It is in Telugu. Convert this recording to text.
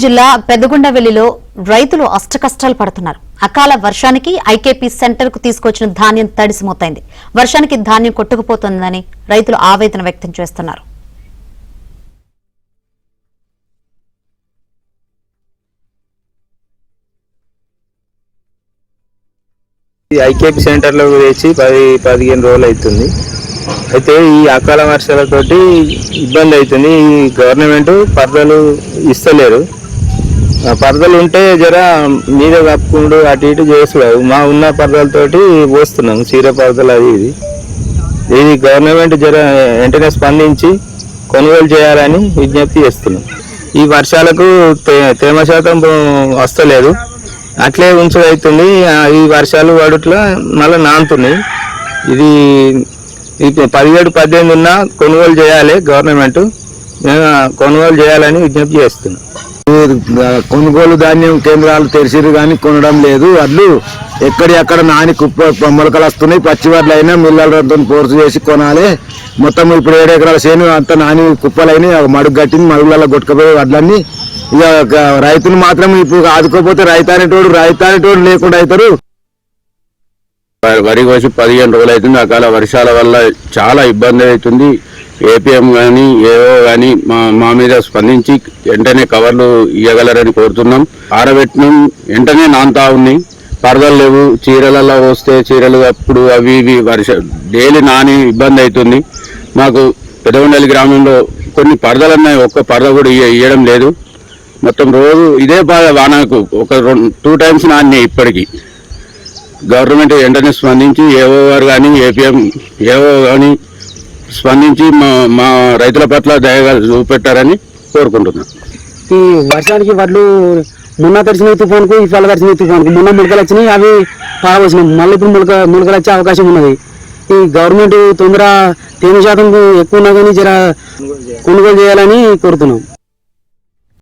జిల్లా పెద్దగుండవెల్లిలో రైతులు అష్టకష్టాలు పడుతున్నారు. అకాల వర్షానికి ఐకేపీ సెంటర్ కు తీసుకొచ్చిన ధాన్యం తడిసిమోతైంది. వర్షానికి ధాన్యం కొట్టుకుపోతుందని రైతులు ఆవేదన వ్యక్తం చేస్తున్నారు. ఐకేపీ సెంటర్ లో వేసి 10-15 రోజులు అవుతుంది. అయితే ఈ అకాల వర్షాలతోటి ఇబ్బంది అవుతుంది. ఈ గవర్నమెంట్ పరదలు ఇస్తలేరు. పరదలు ఉంటే జర మీద కప్పుకుంటూ అటు ఇటు చేస్తున్నారు. మా ఉన్న పరదలతోటి పోస్తున్నాం చీర పరదలు అది ఇది గవర్నమెంట్ జర వెంటనే స్పందించి కొనుగోలు చేయాలని విజ్ఞప్తి చేస్తున్నాం. ఈ వర్షాలకు తేమ శాతం వస్తలేదు, అట్లే ఉంచుతుంది. ఈ వర్షాలు పడుట్లా మళ్ళీ నానుతున్నాయి. ఇది 17-18 ఉన్నా కొనుగోలు చేయాలి గవర్నమెంట్, కొనుగోలు చేయాలని విజ్ఞప్తి చేస్తున్నాం. కొనుగోలు ధాన్యం కేంద్రాలు తెరిచిరు కానీ కొనడం లేదు. వడ్లు ఎక్కడెక్కడ నాని కుప్ప మొలకలు వస్తున్నాయి. పచ్చి వడ్లు అయినా మిల్లలతో కోర్సు చేసి కొనాలి. మొత్తం ఇప్పుడు 7 ఎకరాల చేను అంతా నాని కుప్పలైనా మడుగు కట్టింది. మడుగులలో కొట్టుకుపోయే వడ్లన్నీ ఇక రైతులు మాత్రం ఇప్పుడు ఆదుకోపోతే రైతు అనేటోడు లేకుండా అవుతారు. వరి కోసి 15 రోజులు అవుతుంది. అకాల వర్షాల వల్ల చాలా ఇబ్బంది అవుతుంది. ఏపీఎం కానీ ఏవో కానీ మా మీద స్పందించి వెంటనే కవర్లు ఇవ్వగలరని కోరుతున్నాం. ఆరబెట్టినాం, వెంటనే నాంతా ఉన్నాయి. పరదలు లేవు. చీరలలో వస్తే చీరలు అప్పుడు అవి ఇవి డైలీ నాని ఇబ్బంది అవుతుంది. మాకు పెద్దగుండెల్లి గ్రామంలో కొన్ని పరదలు ఉన్నాయి, ఒక్క పరద కూడా ఇవ్వడం లేదు. మొత్తం రోజు ఇదే బాధ. వానకు 2 టైమ్స్ నాని. ఇప్పటికీ గవర్నమెంట్ వెంటనే స్పందించి ఏవో వారు కానీ ఏపీఎం ఏవో కానీ స్పందించి మా రైతుల పట్ల దయగా చూపెట్టారని కోరుకుంటున్నాం. ఈ వర్షానికి వడ్లు మొన్న తడిచిన తుఫానుకు ఇవాళ తడిచిన తుఫానుకు మొన్న మొలకలు వచ్చినాయి, అవి పారవచ్చినాం. మళ్ళీ ఇప్పుడు మొలకలు వచ్చే అవకాశం ఉన్నది. ఈ గవర్నమెంట్ తొందర తేమ శాతం ఎక్కువ ఉన్నా కానీ జర కొనుగోలు చేయాలని కోరుతున్నాం.